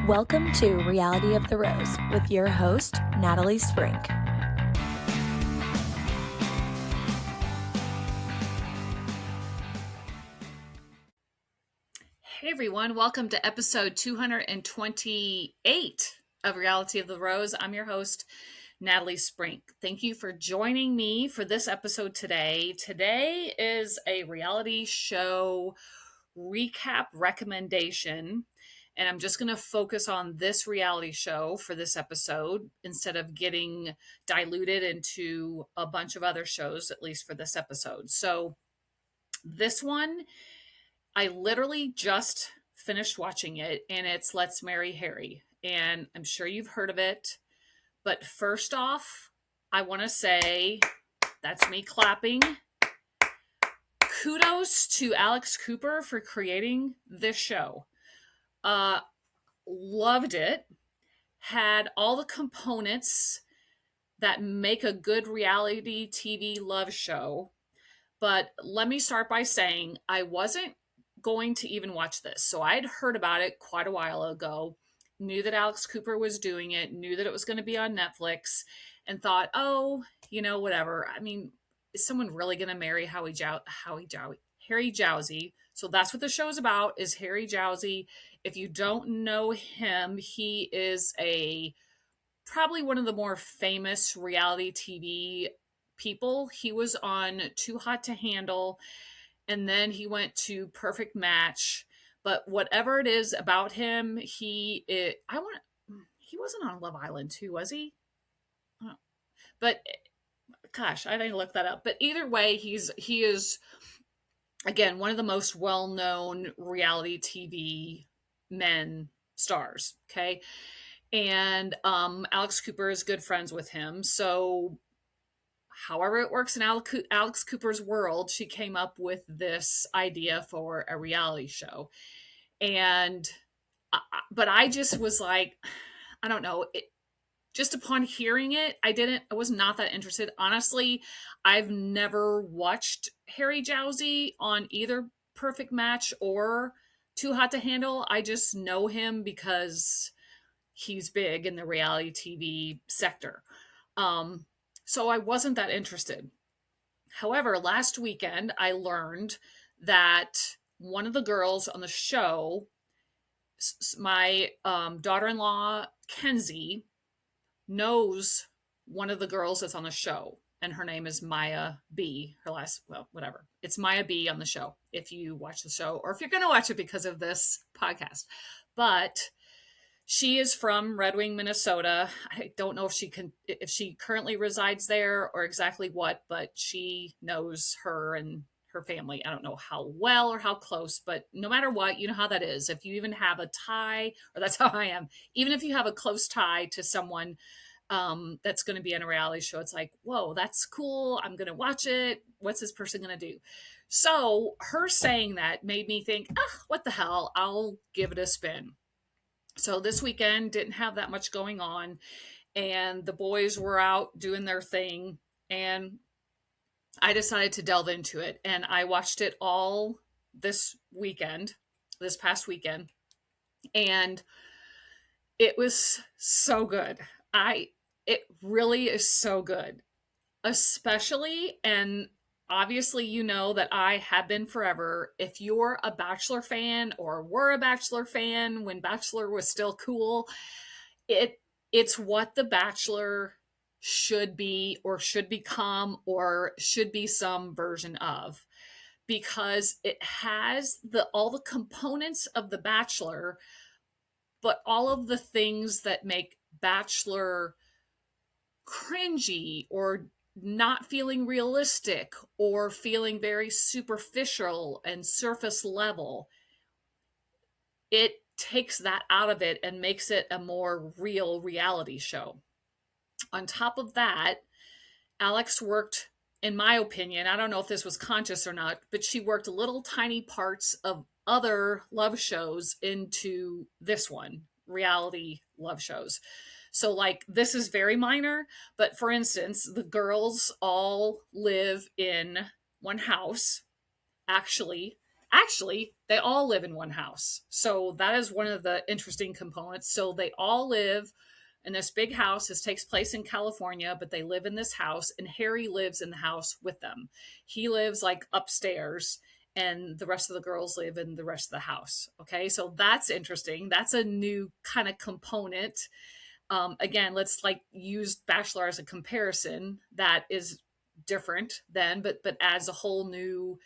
Welcome to Reality of the Rose with your host, Natalie Sprink. Hey everyone, welcome to episode 228 of Reality of the Rose. I'm your host, Natalie Sprink. Thank you for joining me for this episode today. Today is a reality show recap recommendation, and I'm just going to focus on this reality show for this episode instead of getting diluted into a bunch of other shows, at least for this episode. So, this one, I literally just finished watching it, and it's Let's Marry Harry. And I'm sure you've heard of it. But first off, I want to say that's me clapping. Kudos to Alex Cooper for creating this show. Loved it. Had all the components that make a good reality TV love show. But let me start by saying I wasn't going to even watch this. So I'd heard about it quite a while ago, knew that Alex Cooper was doing it, knew that it was going to be on Netflix, and thought, oh, whatever. I mean, is someone really going to marry Harry Jowsey? So that's what the show is about, is Harry Jowsey. If you don't know him, he is probably one of the more famous reality TV people. He was on Too Hot to Handle, and then he went to Perfect Match. But whatever it is about him, he wasn't on Love Island too, was he? Oh. But gosh, I didn't look that up. But either way, he is again one of the most well-known reality TV men stars. Okay. And Alex Cooper is good friends with him. So however it works in Alex Cooper's world, she came up with this idea for a reality show. And, but I just was like, I don't know. Just upon hearing it, I was not that interested. Honestly, I've never watched Harry Jowsey on either Perfect Match or Too Hot to Handle. I just know him because he's big in the reality TV sector. So I wasn't that interested. However, last weekend, I learned that one of the girls on the show, my daughter-in-law, Kenzie, knows one of the girls that's on the show. And her name is Maya B. Whatever. It's Maya B on the show, if you watch the show, or if you're going to watch it because of this podcast. But she is from Red Wing, Minnesota. I don't know if she currently resides there or exactly what, but she knows her and her family. I don't know how well or how close, but no matter what, you know how that is. If you even have a tie, or that's how I am, even if you have a close tie to someone that's going to be on a reality show, it's like, whoa, that's cool. I'm going to watch it. What's this person going to do? So her saying that made me think, what the hell? I'll give it a spin. So this weekend didn't have that much going on, and the boys were out doing their thing, and I decided to delve into it, and I watched it all this past weekend, and it was so good. It really is so good, especially, and obviously you know that I have been forever. If you're a Bachelor fan or were a Bachelor fan when Bachelor was still cool, it's what The Bachelor should be or should become or should be some version of, because it has all the components of The Bachelor, but all of the things that make Bachelor cringy or not feeling realistic or feeling very superficial and surface level, it takes that out of it and makes it a more real reality show. On top of that, Alex worked, in my opinion, I don't know if this was conscious or not, but she worked little tiny parts of other love shows into this one, reality love shows. So, like, this is very minor, but for instance, the girls all live in one house. Actually, Actually, they all live in one house. So that is one of the interesting components. So they all live in this big house. This takes place in California, but they live in this house, and Harry lives in the house with them. He lives like upstairs, and the rest of the girls live in the rest of the house. Okay, so that's interesting. That's a new kind of component. Again, let's like use Bachelor as a comparison. That is different then, but adds a whole new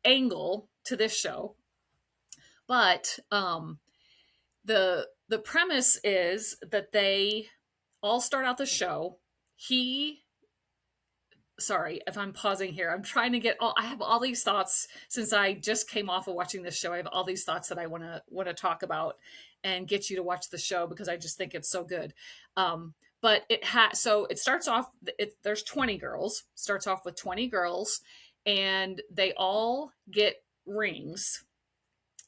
angle to this show. But the premise is that they all start out the show. He Sorry if I'm pausing here. I'm trying to get all I have all these thoughts since I just came off of watching this show. I have all these thoughts that I want to talk about and get you to watch the show because I just think it's so good. But it starts off there's 20 girls. Starts off with 20 girls, and they all get rings,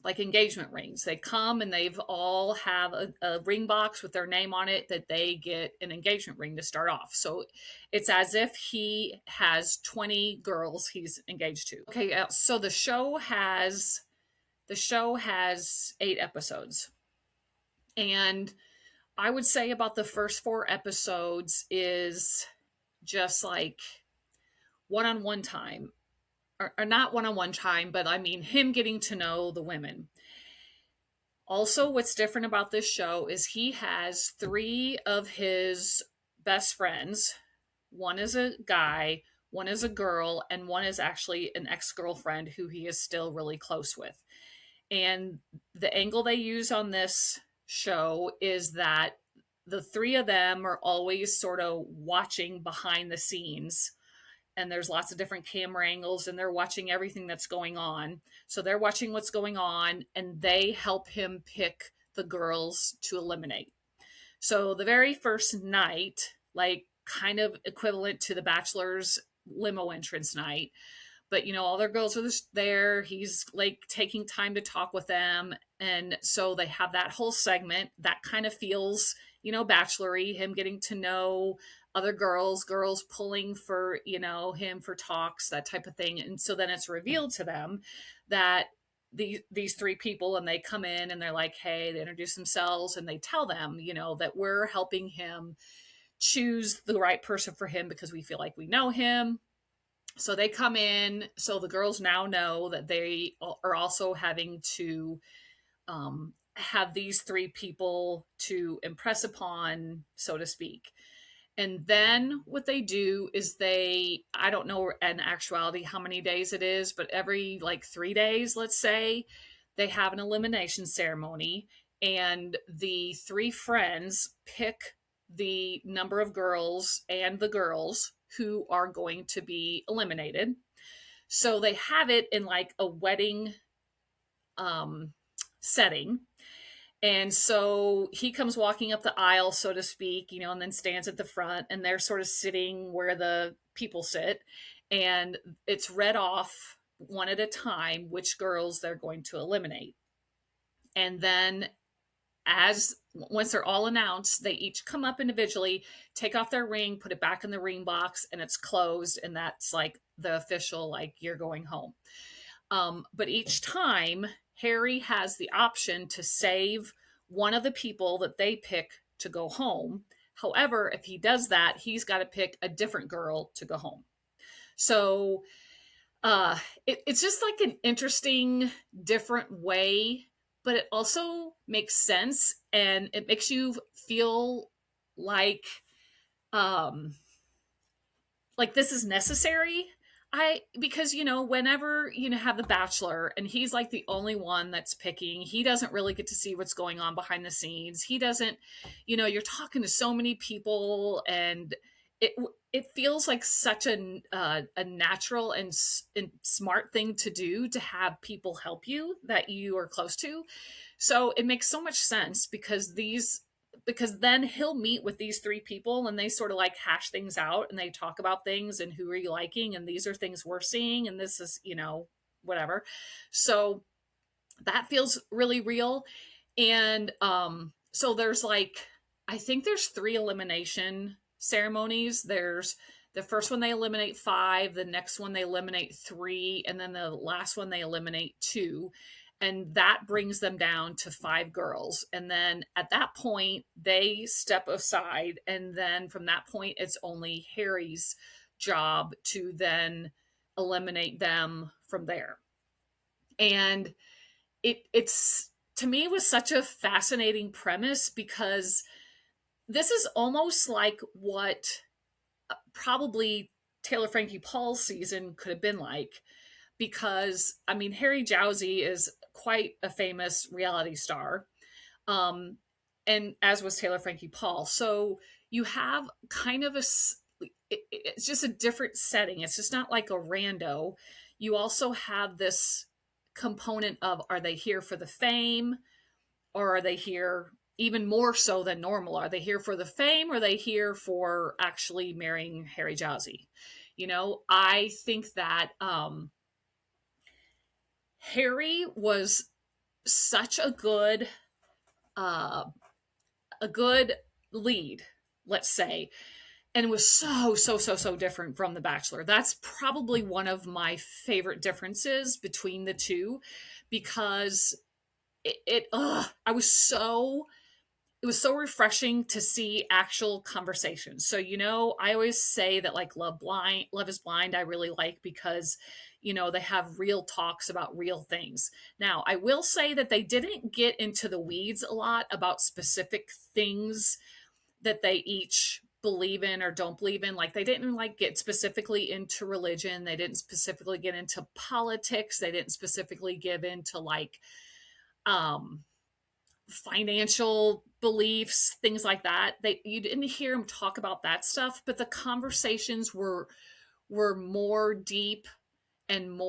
like engagement rings. They come and they've all have a ring box with their name on it that they get an engagement ring to start off. So it's as if he has 20 girls he's engaged to. Okay, so the show has 8 episodes. And I would say about the first 4 episodes is just like one-on-one time, or not one-on-one time, but I mean him getting to know the women. Also, what's different about this show is he has 3 of his best friends. One is a guy, one is a girl, and one is actually an ex-girlfriend who he is still really close with. And the angle they use on this show is that the 3 of them are always sort of watching behind the scenes, and there's lots of different camera angles, and they're watching everything that's going on. So they're watching what's going on, and they help him pick the girls to eliminate. So the very first night, like kind of equivalent to the Bachelor's limo entrance night, but all their girls are just there. He's like taking time to talk with them, and so they have that whole segment that kind of feels bachelory, him getting to know other girls pulling for him for talks, that type of thing. And so then it's revealed to them that these 3 people, and they come in and they're like, hey, they introduce themselves and they tell them that we're helping him choose the right person for him because we feel like we know him. So they come in. So the girls now know that they are also having to have these 3 people to impress upon, so to speak. And then what they do is I don't know in actuality how many days it is, but every like 3 days, let's say, they have an elimination ceremony, and the 3 friends pick the number of girls and the girls who are going to be eliminated. So they have it in like a wedding setting. And so he comes walking up the aisle, so to speak, and then stands at the front, and they're sort of sitting where the people sit. And it's read off one at a time which girls they're going to eliminate. And then once they're all announced, they each come up individually, take off their ring, put it back in the ring box, and it's closed. And that's like the official, like, you're going home. But each time, Harry has the option to save one of the people that they pick to go home. However, if he does that, he's got to pick a different girl to go home. So it's just like an interesting, different way, but it also makes sense, and it makes you feel um, like this is necessary. Because whenever have the Bachelor and he's like the only one that's picking, he doesn't really get to see what's going on behind the scenes. He doesn't, you're talking to so many people, and it feels like such a natural and smart thing to do, to have people help you that you are close to. So it makes so much sense because then he'll meet with these 3 people, and they sort of like hash things out, and they talk about things, and who are you liking, and these are things we're seeing, and this is whatever. So that feels really real. And so there's like, I think there's 3 elimination ceremonies. There's The first one they eliminate 5, the next one they eliminate 3, and then the last one they eliminate 2. And that brings them down to 5 girls. And then at that point, they step aside. And then from that point, it's only Harry's job to then eliminate them from there. And it's to me was such a fascinating premise because this is almost like what probably Taylor Frankie Paul's season could have been like, because I mean Harry Jowsey is quite a famous reality star, um, and as was Taylor Frankie Paul. So you have kind of it's just a different setting. It's just not like a rando. You also have this component of, are they here for the fame, or are they here even more so than normal? Are they here for the fame, or are they here for actually marrying Harry Jowsey? I think that Harry was such uh, a good lead, let's say, and it was so different from The Bachelor. That's probably one of my favorite differences between the two, because I was so it was so refreshing to see actual conversations. So, I always say that like Love is Blind, I really like because, they have real talks about real things. Now, I will say that they didn't get into the weeds a lot about specific things that they each believe in or don't believe in. Like they didn't like get specifically into religion. They didn't specifically get into politics. They didn't specifically give into like, um, financial beliefs, things like that. You didn't hear him talk about that stuff, but the conversations were more deep and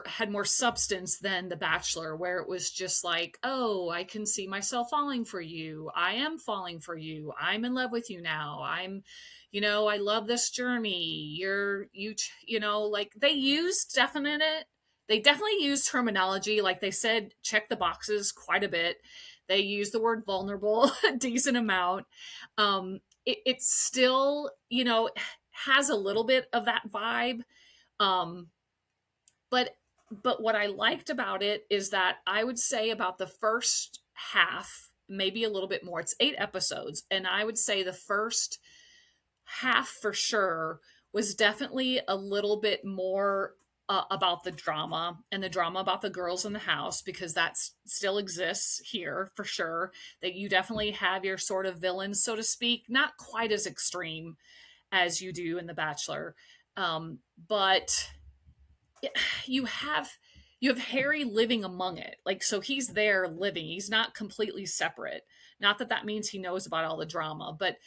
had more substance than The Bachelor, where it was just like, oh, I can see myself falling for you. I am falling for you. I'm in love with you now. I love this journey. Like they definitely used terminology. Like they said, check the boxes quite a bit. They use the word vulnerable a decent amount. It still, has a little bit of that vibe. Um, but but what I liked about it is that I would say about the first half, maybe a little bit more. It's 8 episodes, and I would say the first half for sure was definitely a little bit more about the drama, and the drama about the girls in the house, because that still exists here for sure. That you definitely have your sort of villains, so to speak, not quite as extreme as you do in The Bachelor, but you have Harry living among it. Like, so he's there living. He's not completely separate. Not that that means he knows about all the drama, but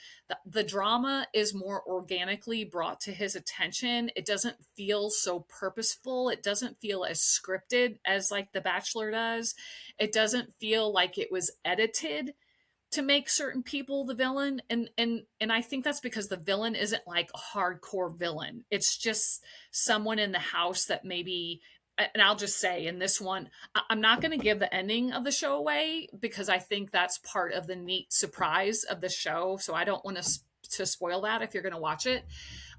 the drama is more organically brought to his attention. It doesn't feel so purposeful. It doesn't feel as scripted as like The Bachelor does. It doesn't feel like it was edited to make certain people the villain, and I think that's because the villain isn't like a hardcore villain. It's just someone in the house that maybe, and I'll just say in this one, I'm not going to give the ending of the show away because I think that's part of the neat surprise of the show, so I don't want to spoil that if you're going to watch it.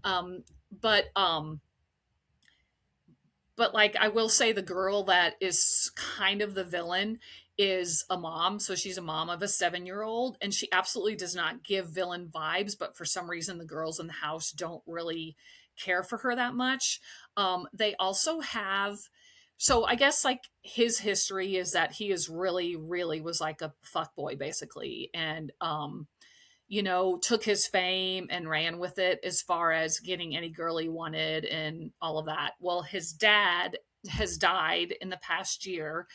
um but um but like I will say the girl that is kind of the villain is a mom. So she's a mom of a 7-year-old, and she absolutely does not give villain vibes, but for some reason the girls in the house don't really care for her that much. They also have, so I guess like his history is that he is really, really was like a fuck boy basically. And took his fame and ran with it as far as getting any girl he wanted and all of that. Well, his dad has died in the past year,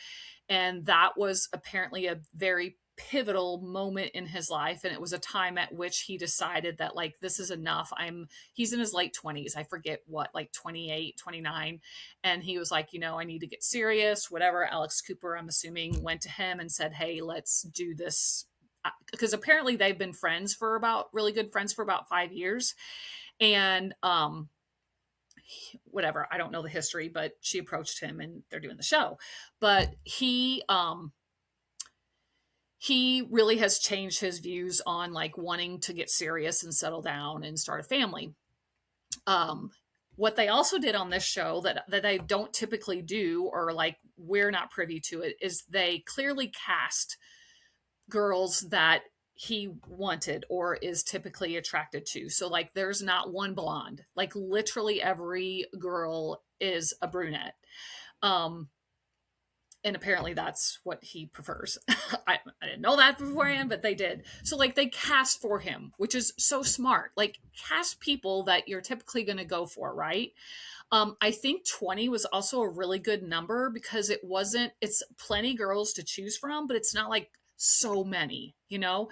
and that was apparently a very pivotal moment in his life, and it was a time at which he decided that like this is enough. He's in his late 20s, I forget what, like 28, 29, and he was like, I need to get serious, whatever. Alex Cooper, I'm assuming, went to him and said, hey, let's do this, because apparently they've been really good friends for about 5 years. And whatever, I don't know the history, but she approached him and they're doing the show. But he really has changed his views on like wanting to get serious and settle down and start a family. Um, what they also did on this show that they don't typically do, or like we're not privy to it, is they clearly cast girls that he wanted or is typically attracted to. So like there's not one blonde. Like literally every girl is a brunette. Um and apparently that's what he prefers. I didn't know that beforehand, but they did. So like they cast for him, which is so smart. Like cast people that you're typically going to go for, right? I think 20 was also a really good number because it's plenty girls to choose from, but it's not like so many, you know?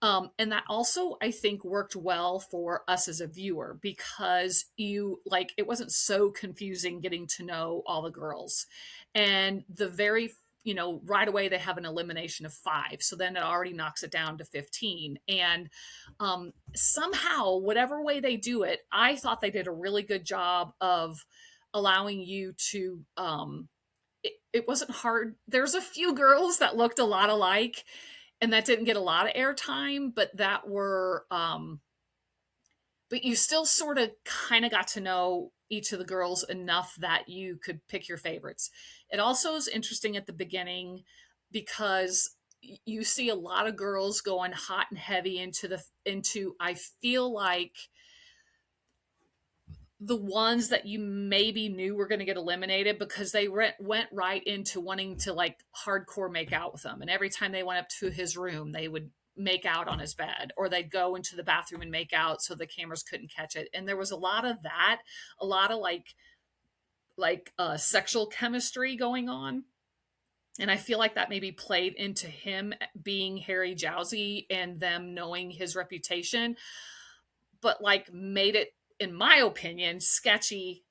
And that also, I think, worked well for us as a viewer because it wasn't so confusing getting to know all the girls. And right away they have an elimination of 5. So then it already knocks it down to 15. And somehow, whatever way they do it, I thought they did a really good job of allowing you to. It wasn't hard. There's a few girls that looked a lot alike and that didn't get a lot of airtime, but you still sort of kind of got to know each of the girls enough that you could pick your favorites. It also is interesting at the beginning because you see a lot of girls going hot and heavy into I feel like the ones that you maybe knew were going to get eliminated because they went right into wanting to like hardcore make out with him. And every time they went up to his room, they would make out on his bed, or they'd go into the bathroom and make out so the cameras couldn't catch it. And there was a lot of that, a lot of sexual chemistry going on. And I feel like that maybe played into him being Harry Jowsey and them knowing his reputation, but like made it, in my opinion, sketchy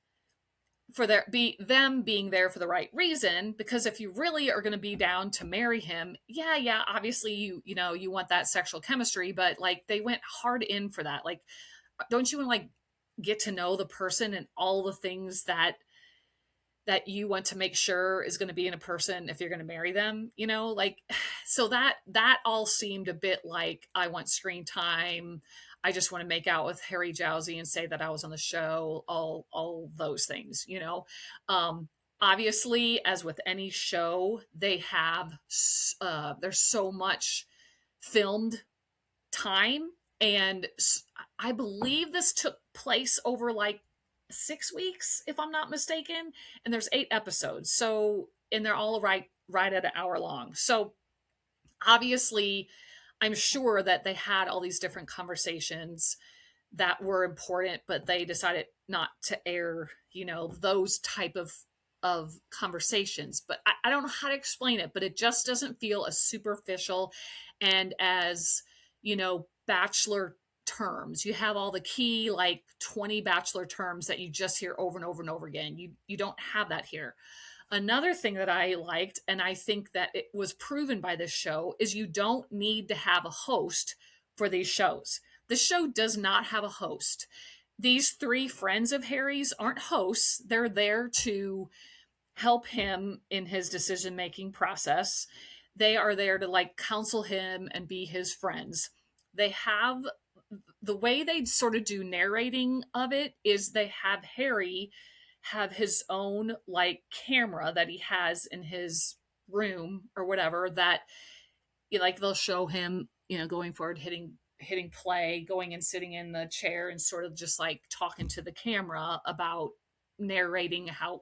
for them being there for the right reason. Because if you really are going to be down to marry him, yeah, obviously you want that sexual chemistry, but like they went hard in for that. Like, don't you want to like get to know the person and all the things that you want to make sure is going to be in a person if you're going to marry them, like, so that all seemed a bit like, I want screen time, I just want to make out with Harry Jowsey and say that I was on the show, all those things, obviously, as with any show, they have there's so much filmed time, and I believe this took place over like 6 weeks, if I'm not mistaken, and there's 8 episodes. So, and they're all right at an hour long. So obviously, I'm sure that they had all these different conversations that were important, but they decided not to air, those type of conversations. But I don't know how to explain it, but it just doesn't feel as superficial and as, Bachelor terms. You have all the key like 20 Bachelor terms that you just hear over and over and over again. You don't have that here. Another thing that I liked, and I think that it was proven by this show, is you don't need to have a host for these shows. The show does not have a host. These 3 friends of Harry's aren't hosts. They're there to help him in his decision-making process. They are there to like counsel him and be his friends. They have the way they sort of do narrating of it is they have Harry have his own like camera that he has in his room or whatever, that like they'll show him, going forward, hitting play, going and sitting in the chair and sort of just like talking to the camera about narrating how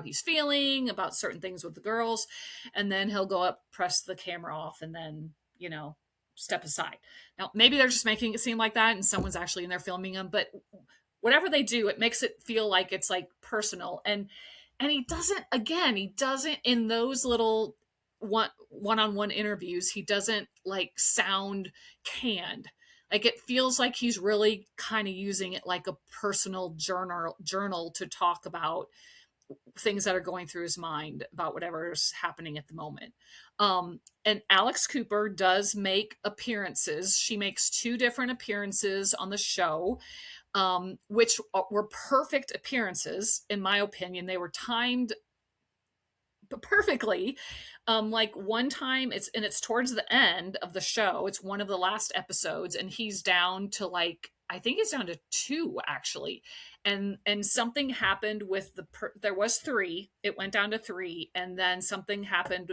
he's feeling about certain things with the girls. And then he'll go up, press the camera off, and then, step aside. Now, maybe they're just making it seem like that and someone's actually in there filming them, but whatever they do, it makes it feel like it's like personal. And he doesn't in those little one-on-one interviews, he doesn't like sound canned. Like it feels like he's really kind of using it like a personal journal to talk about things that are going through his mind about whatever's happening at the moment. And Alex Cooper does make appearances. She makes 2 different appearances on the show, which were perfect appearances, in my opinion. They were timed perfectly. Like one time it's towards the end of the show. It's one of the last episodes, and he's down to like I think it's down to two actually, and something happened with there was three. It went down to three, and then something happened.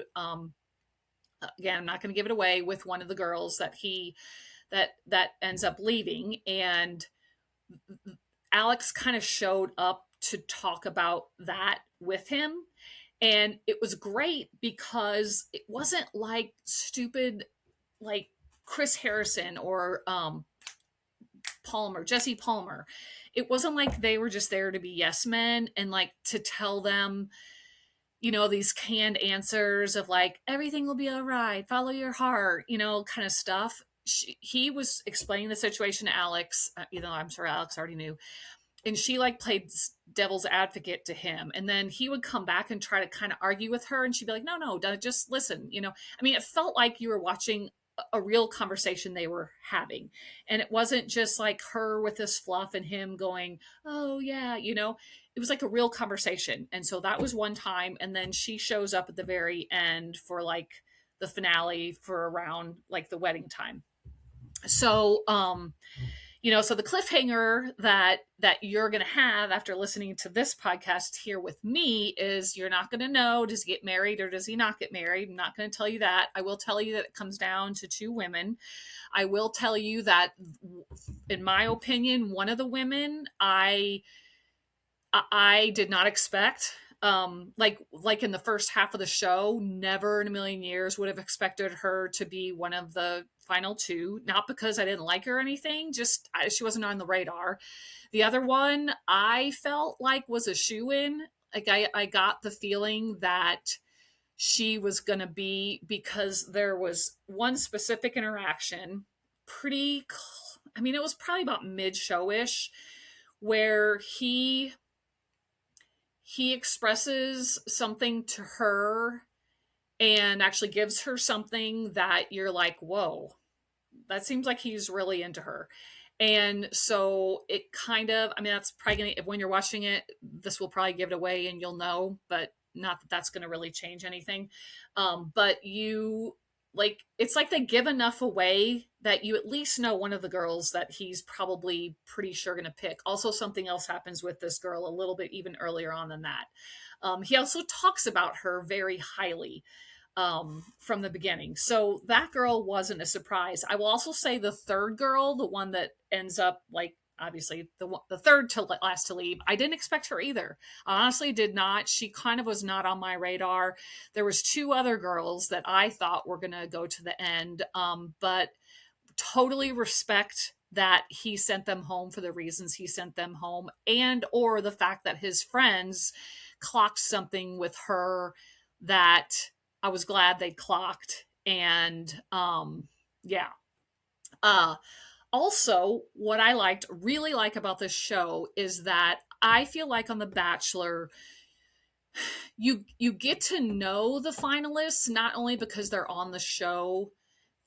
Again, I'm not going to give it away with one of the girls that ends up leaving, and Alex kind of showed up to talk about that with him. And it was great because it wasn't like stupid, like Chris Harrison or Jesse Palmer. It wasn't like they were just there to be yes men and like to tell them, these canned answers of like, everything will be all right, follow your heart, kind of stuff. He was explaining the situation to Alex, even though I'm sure Alex already knew, and she like played devil's advocate to him, and then he would come back and try to kind of argue with her, and she'd be like, no, just listen. I mean, it felt like you were watching a real conversation they were having, and it wasn't just like her with this fluff and him going, oh yeah, it was like a real conversation. And so that was one time, and then she shows up at the very end for like the finale for around like the wedding time. So so the cliffhanger that you're going to have after listening to this podcast here with me is, you're not going to know, does he get married or does he not get married? I'm not going to tell you that. I will tell you that it comes down to two women. I will tell you that, in my opinion, one of the women I did not expect. Like in the first half of the show, never in a million years would have expected her to be one of the final two. Not because I didn't like her or anything, just she wasn't on the radar. The other one I felt like was a shoe-in. Like I got the feeling that she was going to be, because there was one specific interaction, it was probably about mid-showish, where he expresses something to her and actually gives her something that you're like, whoa, that seems like he's really into her. And so it kind of, that's probably when you're watching it, this will probably give it away and you'll know, but not that that's going to really change anything. But it's like they give enough away that you at least know one of the girls that he's probably pretty sure going to pick. Also, something else happens with this girl a little bit even earlier on than that. He also talks about her very highly from the beginning. So that girl wasn't a surprise. I will also say the third girl, the one that ends up like, obviously the third to last to leave, I didn't expect her either. I honestly did not. She kind of was not on my radar. There was two other girls that I thought were going to go to the end, but totally respect that he sent them home for the reasons he sent them home, and or the fact that his friends clocked something with her that I was glad they clocked. And yeah. Also, what I really like about this show is that I feel like on The Bachelor, you get to know the finalists, not only because they're on the show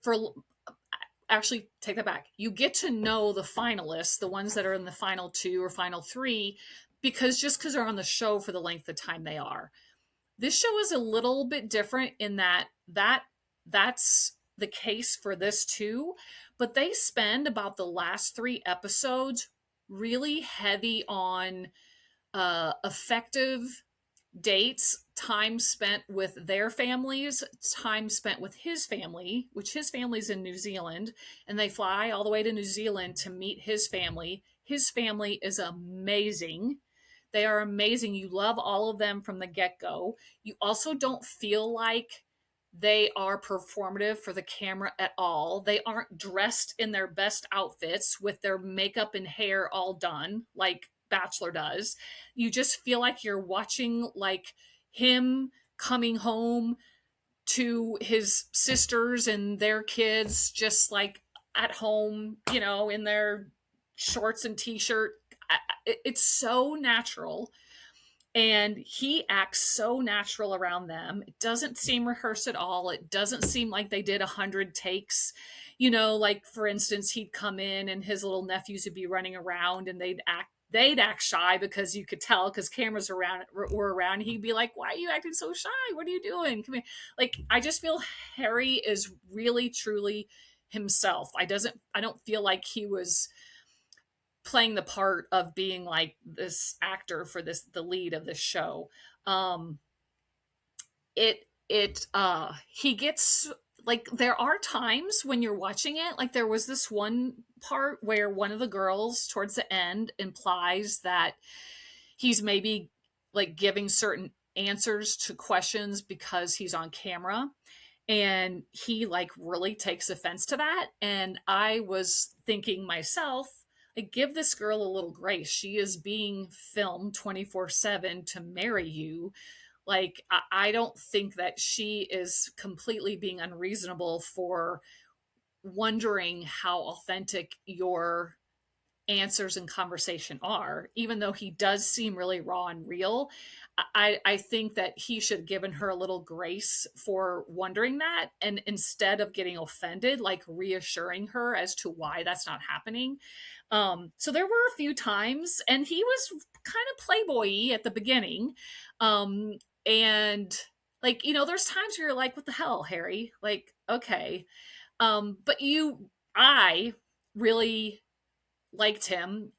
for, actually take that back. You get to know the finalists, the ones that are in the final two or final three, because they're on the show for the length of time they are. This show is a little bit different in that's the case for this too, but they spend about the last three episodes really heavy on effective dates, time spent with their families, time spent with his family, which his family's in New Zealand, and they fly all the way to New Zealand to meet his family. His family is amazing. They are amazing. You love all of them from the get-go. You also don't feel like they are performative for the camera at all. They aren't dressed in their best outfits with their makeup and hair all done like Bachelor does. You just feel like you're watching like him coming home to his sisters and their kids, just like at home, in their shorts and t-shirt. It's so natural, and he acts so natural around them. It doesn't seem rehearsed at all. It doesn't seem like they did 100 takes. Like for instance, he'd come in and his little nephews would be running around and they'd act shy, because you could tell, because cameras were around. He'd be like, why are you acting so shy? What are you doing? Come here. Like, I just feel Harry is really truly himself. I don't feel like he was playing the part of being like this actor for the lead of this show. Um, he gets like, there are times when you're watching it, like there was this one part where one of the girls towards the end implies that he's maybe like giving certain answers to questions because he's on camera, and he like really takes offense to that. And I was thinking myself, like, give this girl a little grace. She is being filmed 24/7 to marry you. Like, I don't think that she is completely being unreasonable for wondering how authentic your answers and conversation are, even though he does seem really raw and real. I think that he should have given her a little grace for wondering that, and instead of getting offended, like reassuring her as to why that's not happening. So there were a few times, and he was kind of playboy at the beginning. And like, there's times where you're like, what the hell, Harry? Like, okay. But I really liked him.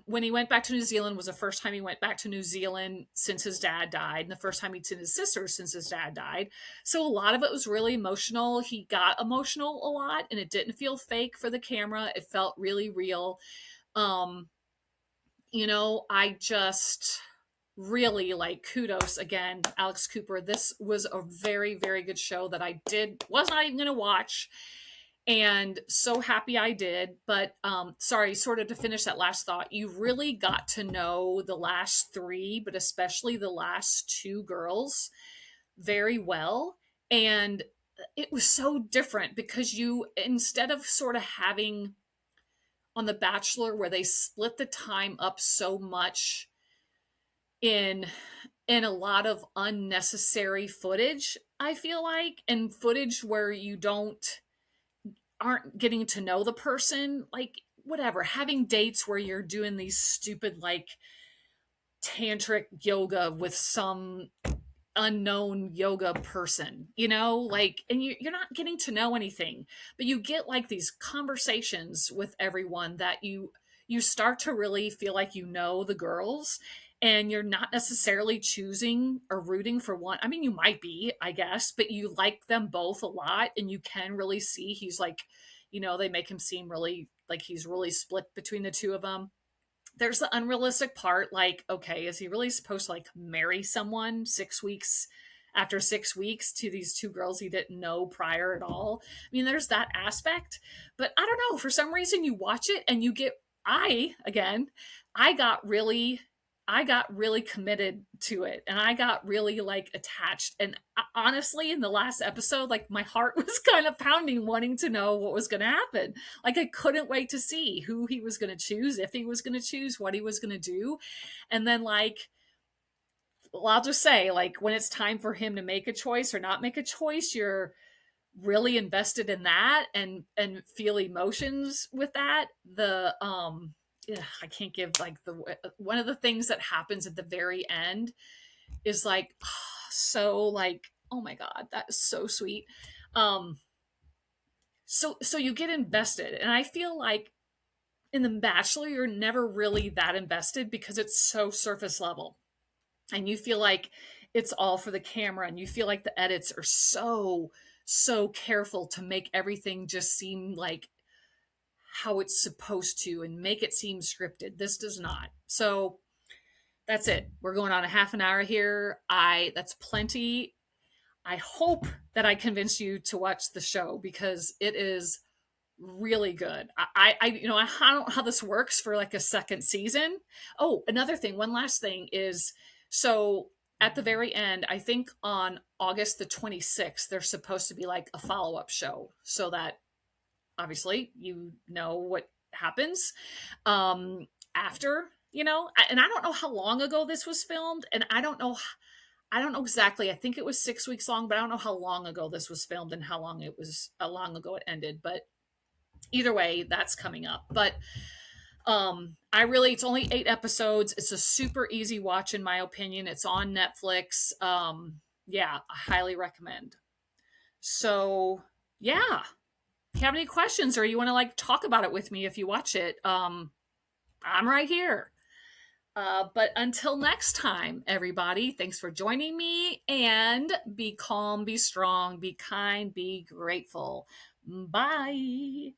When he went back to New Zealand was the first time he went back to New Zealand since his dad died, and the first time he'd seen his sister since his dad died. So a lot of it was really emotional. He got emotional a lot, and it didn't feel fake for the camera. It felt really real. Um, I just really like, kudos again, Alex Cooper. This was a very, very good show that I was not even going to watch, and so happy I did. But sorry, sort of to finish that last thought, you really got to know the last three, but especially the last two girls, very well. And it was so different because you, instead of sort of having on The Bachelor where they split the time up so much in a lot of unnecessary footage, I feel like, and footage where you aren't getting to know the person, like whatever, having dates where you're doing these stupid like tantric yoga with some unknown yoga person, like, and you're not getting to know anything, but you get like these conversations with everyone that you start to really feel like you know the girls, and you're not necessarily choosing or rooting for one. I mean, you might be, I guess, but you like them both a lot, and you can really see he's like, they make him seem really like he's really split between the two of them. There's the unrealistic part, like, okay, is he really supposed to like marry someone 6 weeks after 6 weeks to these two girls he didn't know prior at all? I mean, there's that aspect, but I don't know, for some reason you watch it and you get, again, I got really I got really committed to it, and I got really like attached. And honestly, in the last episode, like my heart was kind of pounding, wanting to know what was going to happen. Like I couldn't wait to see who he was going to choose, if he was going to choose, what he was going to do. And then like, well, I'll just say, like, when it's time for him to make a choice or not make a choice, you're really invested in that, and feel emotions with that. I can't give like the one of the things that happens at the very end is like, so like, oh my god, that is so sweet. um so you get invested, and I feel like in The Bachelor you're never really that invested because it's so surface level, and you feel like it's all for the camera, and you feel like the edits are so careful to make everything just seem like how it's supposed to and make it seem scripted. This does not. So that's it. We're going on a half an hour here. That's plenty. I hope that I convinced you to watch the show because it is really good. I don't know how this works for like a second season. Oh, another thing, one last thing is, so at the very end, I think on August the 26th, there's supposed to be like a follow-up show so that obviously you know what happens after, and I don't know how long ago this was filmed, and I don't know exactly. I think it was 6 weeks long, but I don't know how long ago this was filmed and how long ago it ended. But either way, that's coming up. But it's only 8 episodes. It's a super easy watch in my opinion. It's on Netflix. Yeah, I highly recommend. So yeah. If you have any questions or you want to like talk about it with me if you watch it, I'm right here. But until next time, everybody, thanks for joining me, and be calm, be strong, be kind, be grateful. Bye.